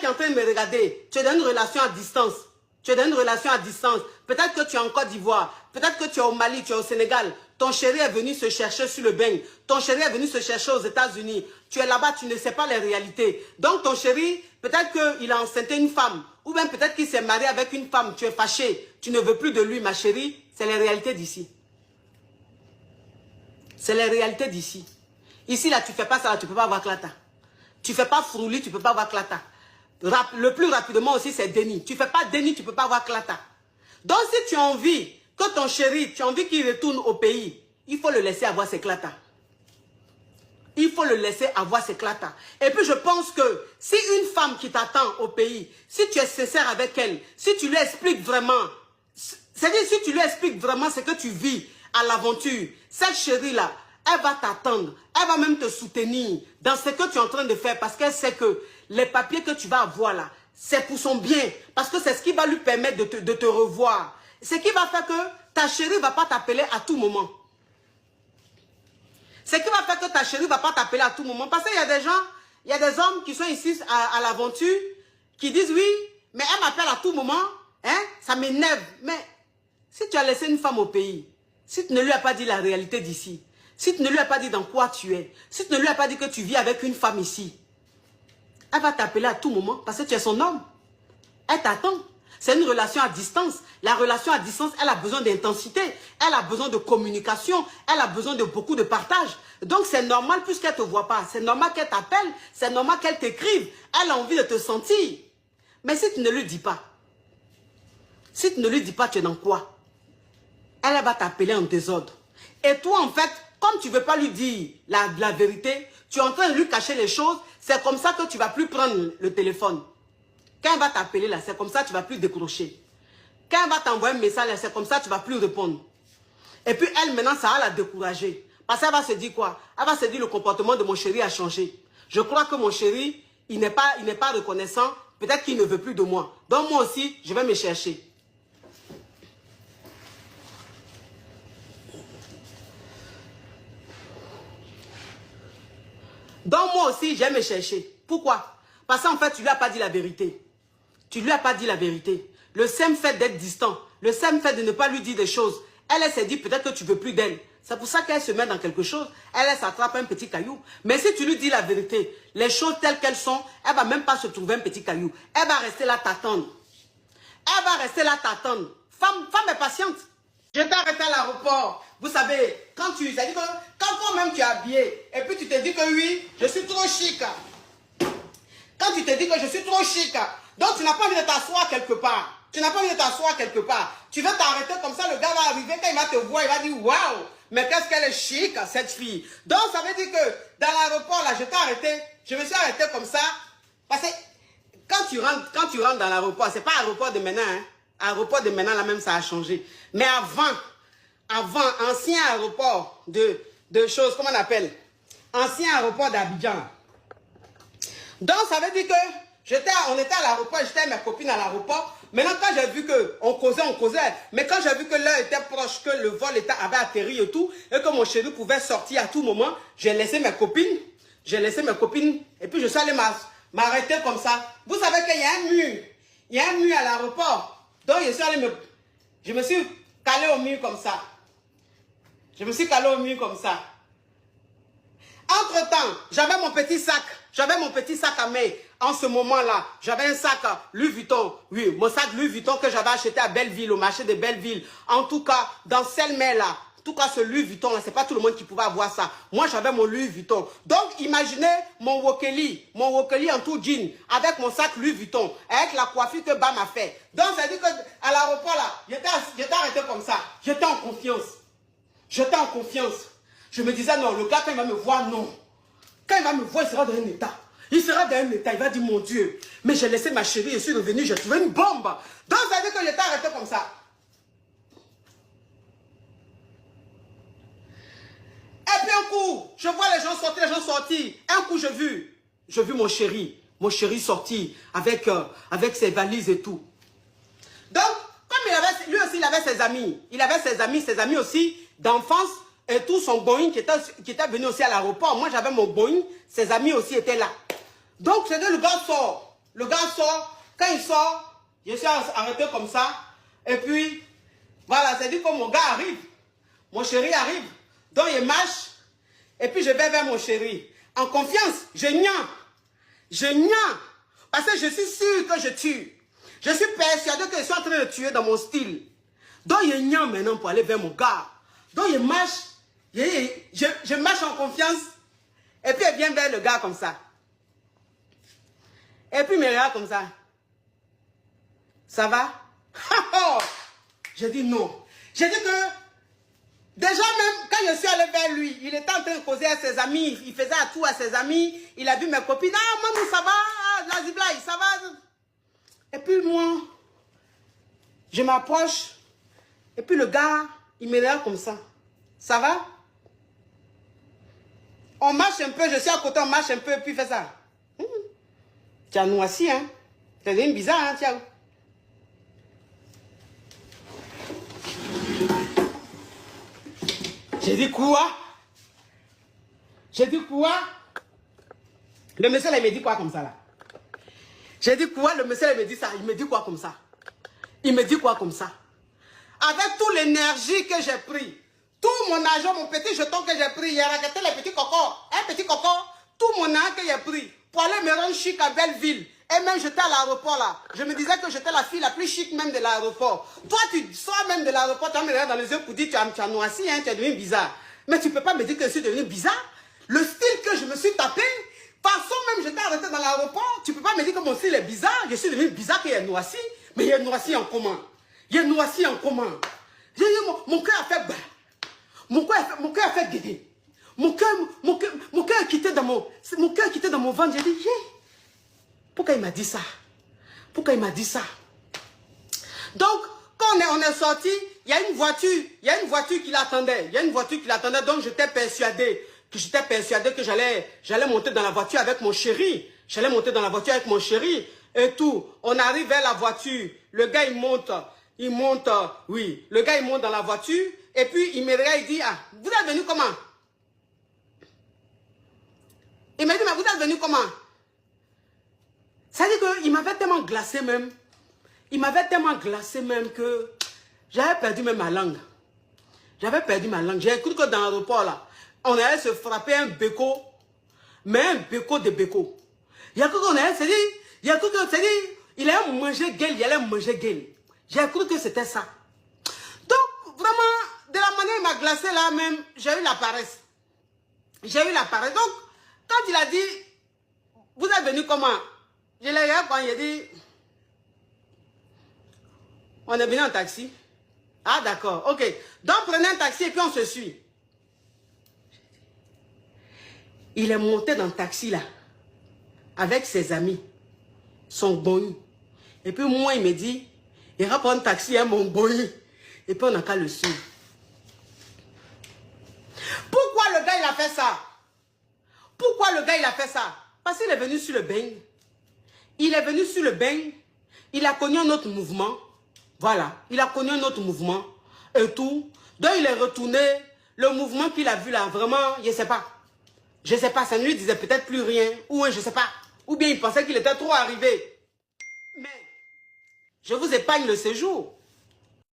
qui est en train de me regarder, tu es dans une relation à distance. Tu es dans une relation à distance. Peut-être que tu es en Côte d'Ivoire. Peut-être que tu es au Mali, tu es au Sénégal. Ton chéri est venu se chercher sur le bain. Ton chéri est venu se chercher aux États-Unis. Tu es là-bas, tu ne sais pas les réalités. Donc ton chéri, peut-être qu'il a enceinté une femme. Ou bien peut-être qu'il s'est marié avec une femme. Tu es fâché. Tu ne veux plus de lui, ma chérie. C'est les réalités d'ici. C'est les réalités d'ici. Ici, là, tu ne fais pas ça, là, tu ne peux pas avoir Clata. Tu ne fais pas Frouli, tu ne peux pas avoir Clata. Le plus rapidement aussi, c'est déni. Tu ne fais pas déni, tu ne peux pas avoir Clata. Donc, si tu as envie que ton chéri, tu as envie qu'il retourne au pays, il faut le laisser avoir ses Clata. Il faut le laisser avoir ses Clata. Et puis, je pense que si une femme qui t'attend au pays, si tu es sincère avec elle, si tu lui expliques vraiment, c'est-à-dire si tu lui expliques vraiment ce que tu vis à l'aventure, cette chérie-là, elle va t'attendre, elle va même te soutenir dans ce que tu es en train de faire parce qu'elle sait que les papiers que tu vas avoir là, c'est pour son bien. Parce que c'est ce qui va lui permettre de te revoir. Ce qui va faire que ta chérie ne va pas t'appeler à tout moment. Ce qui va faire que ta chérie ne va pas t'appeler à tout moment. Parce qu'il y a des gens, il y a des hommes qui sont ici à l'aventure, qui disent oui, mais elle m'appelle à tout moment, hein, ça m'énerve. Mais si tu as laissé une femme au pays, si tu ne lui as pas dit la réalité d'ici, si tu ne lui as pas dit dans quoi tu es, si tu ne lui as pas dit que tu vis avec une femme ici, elle va t'appeler à tout moment parce que tu es son homme. Elle t'attend. C'est une relation à distance. La relation à distance, elle a besoin d'intensité. Elle a besoin de communication. Elle a besoin de beaucoup de partage. Donc c'est normal puisqu'elle ne te voit pas. C'est normal qu'elle t'appelle. C'est normal qu'elle t'écrive. Elle a envie de te sentir. Mais si tu ne lui dis pas, si tu ne lui dis pas tu es dans quoi, elle va t'appeler en désordre. Et toi en fait, comme tu ne veux pas lui dire la vérité, tu es en train de lui cacher les choses. C'est comme ça que tu ne vas plus prendre le téléphone. Quand elle va t'appeler là, c'est comme ça que tu ne vas plus décrocher. Quand elle va t'envoyer un message là, c'est comme ça que tu ne vas plus répondre. Et puis elle maintenant, ça va la décourager. Parce qu'elle va se dire quoi? Elle va se dire le comportement de mon chéri a changé. Je crois que mon chéri, il n'est pas reconnaissant. Peut-être qu'il ne veut plus de moi. Donc moi aussi, je vais me chercher. Donc moi aussi, je vais me chercher. Pourquoi? Parce qu'en fait, tu ne lui as pas dit la vérité. Tu ne lui as pas dit la vérité. Le simple fait d'être distant, le simple fait de ne pas lui dire des choses, elle s'est dit peut-être que tu ne veux plus d'elle. C'est pour ça qu'elle se met dans quelque chose. Elle s'attrape un petit caillou. Mais si tu lui dis la vérité, les choses telles qu'elles sont, elle ne va même pas se trouver un petit caillou. Elle va rester là t'attendre. Elle va rester là t'attendre. Femme est patiente. Je t'ai arrêté à l'aéroport. Vous savez, quand toi-même tu es habillé, et puis tu te dis que oui, je suis trop chic. Quand tu te dis que je suis trop chic, donc tu n'as pas envie de t'asseoir quelque part. Tu n'as pas envie de t'asseoir quelque part. Tu veux t'arrêter comme ça, le gars va arriver, quand il va te voir, il va dire waouh, mais qu'est-ce qu'elle est chic, cette fille. Donc ça veut dire que dans l'aéroport, là, je t'ai arrêté. Je me suis arrêté comme ça. Parce que quand tu rentres dans l'aéroport, c'est pas l'aéroport de maintenant. Hein. L'aéroport de maintenant, là même, ça a changé. Mais avant, ancien aéroport de choses, comment on appelle? Ancien aéroport d'Abidjan. Donc ça veut dire que on était à l'aéroport, j'étais avec ma copine à l'aéroport. Maintenant, quand j'ai vu qu'on causait. Mais quand j'ai vu que l'heure était proche, que le vol avait atterri et tout, et que mon chéri pouvait sortir à tout moment, j'ai laissé mes copines. Et puis je suis allé m'arrêter comme ça. Vous savez qu'il y a un mur. Il y a un mur à l'aéroport. Donc je me suis calé au mur comme ça. Entre-temps, j'avais mon petit sac. J'avais mon petit sac à main. En ce moment-là, j'avais un sac Louis Vuitton. Oui, mon sac Louis Vuitton que j'avais acheté à Belleville, au marché de Belleville. En tout cas, dans Selmer-là. En tout cas, ce Louis Vuitton-là, c'est pas tout le monde qui pouvait avoir ça. Moi, j'avais mon Louis Vuitton. Donc, imaginez mon Wokeli en tout jean, avec mon sac Louis Vuitton, avec la coiffure que Bam a fait. Donc, ça dit qu'à l'aéroport, là, j'étais arrêté comme ça. J'étais en confiance. Je me disais, non, le gars, quand il va me voir, non. Quand il va me voir, il sera dans un état. Il va dire, mon Dieu, mais j'ai laissé ma chérie, je suis revenu, j'ai trouvé une bombe. Donc, ça veut dire que j'étais arrêté comme ça. Et puis un coup, je vois les gens sortir. Un coup, j'ai vu mon chéri sortir avec ses valises et tout. Donc, comme lui aussi, il avait ses amis. Il avait ses amis aussi d'enfance. Et tout son Boeing qui était venu aussi à l'aéroport. Moi, j'avais mon Boeing. Ses amis aussi étaient là. Donc, c'est que le gars sort. Le gars sort. Quand il sort, je suis arrêté comme ça. Et puis, voilà, c'est dit que mon gars arrive. Mon chéri arrive. Donc, il marche. Et puis, je vais vers mon chéri. En confiance, je niais. Je niais. Parce que je suis sûr que je tue. Je suis persuadé que je suis en train de tuer dans mon style. Donc, il niais maintenant pour aller vers mon gars. Donc, il marche. Je marche en confiance. Et puis, il vient vers le gars comme ça. Et puis, il me regarde comme ça. Ça va? J'ai dit non. J'ai dit que, déjà même, quand je suis allé vers lui, il était en train de causer à ses amis. Il faisait à tout à ses amis. Il a vu mes copines. Ah, maman, ça va? Ah, la ziblaï, ça va? Et puis, moi, je m'approche. Et puis, le gars, il me regarde comme ça. Ça va? On marche un peu, je suis à côté, on marche un peu, et puis il fait ça. Tu as noissi, hein? C'est devenu bizarre, hein, tiens. J'ai dit quoi? J'ai dit quoi? Le monsieur, là, il me dit quoi comme ça, là? J'ai dit quoi? Le monsieur, là, il me dit ça. Il me dit quoi comme ça? Il me dit quoi comme ça? Avec toute l'énergie que j'ai pris, tout mon argent, mon petit jeton que j'ai pris, il a raquetté les petits cocos. Un petit coco, tout mon argent que j'ai pris pour aller me rendre chic à Belleville. Et même j'étais à l'aéroport là. Je me disais que j'étais la fille la plus chic même de l'aéroport. Toi, tu sors même de l'aéroport, tu vas me regarder dans les yeux pour dire tu as noissi, hein, tu es devenu bizarre. Mais tu ne peux pas me dire que je suis devenu bizarre. Le style que je me suis tapé, façon même j'étais arrêté dans l'aéroport, tu ne peux pas me dire que mon style est bizarre. Je suis devenu bizarre qu'il est noissi. Mais il est noissi en comment? Il est noissi en comment? Mon cœur a fait bas. Mon cœur a fait guéder. Mon cœur a quitté dans mon ventre. J'ai dit, yeah. Pourquoi il m'a dit ça? Pourquoi il m'a dit ça? Donc, quand on est sorti, il y a une voiture qui l'attendait. Il y a une voiture qui l'attendait, donc j'étais persuadé que j'allais monter dans la voiture avec mon chéri. J'allais monter dans la voiture avec mon chéri et tout. On arrive vers la voiture. Le gars, il monte, oui. Le gars, il monte dans la voiture et puis il me regarde, il dit, ah, vous êtes venu comment? Il m'a dit, mais vous êtes venu comment? Ça dit qu'il m'avait tellement glacé même. Il m'avait tellement glacé même que j'avais perdu même ma langue. J'avais perdu ma langue. J'ai cru que dans l'aéroport là, on allait se frapper un béco, mais un béco de béco. Il y a cru qu'on allait se dire, il allait manger gueule, il allait manger gueule. J'ai cru que c'était ça. Donc, vraiment, de la manière il m'a glacé là même, j'ai eu la paresse. J'ai eu la paresse. Donc, quand il a dit, vous êtes venu comment? Je l'ai regardé quand il a dit, on est venu en taxi. Ah d'accord, ok. Donc prenez un taxi et puis on se suit. Il est monté dans le taxi là, avec ses amis, son boy. Et puis moi il me dit, il va prendre un taxi, hein, mon boy. Et puis on n'a qu'à le suivre. Pourquoi le gars il a fait ça? Pourquoi le gars il a fait ça? Parce qu'il est venu sur le bain. Il est venu sur le bain. Il a connu un autre mouvement. Voilà. Il a connu un autre mouvement. Et tout. Donc il est retourné. Le mouvement qu'il a vu là, vraiment, je ne sais pas. Je ne sais pas. Ça ne lui disait peut-être plus rien. Ou je ne sais pas. Ou bien il pensait qu'il était trop arrivé. Mais je vous épargne le séjour.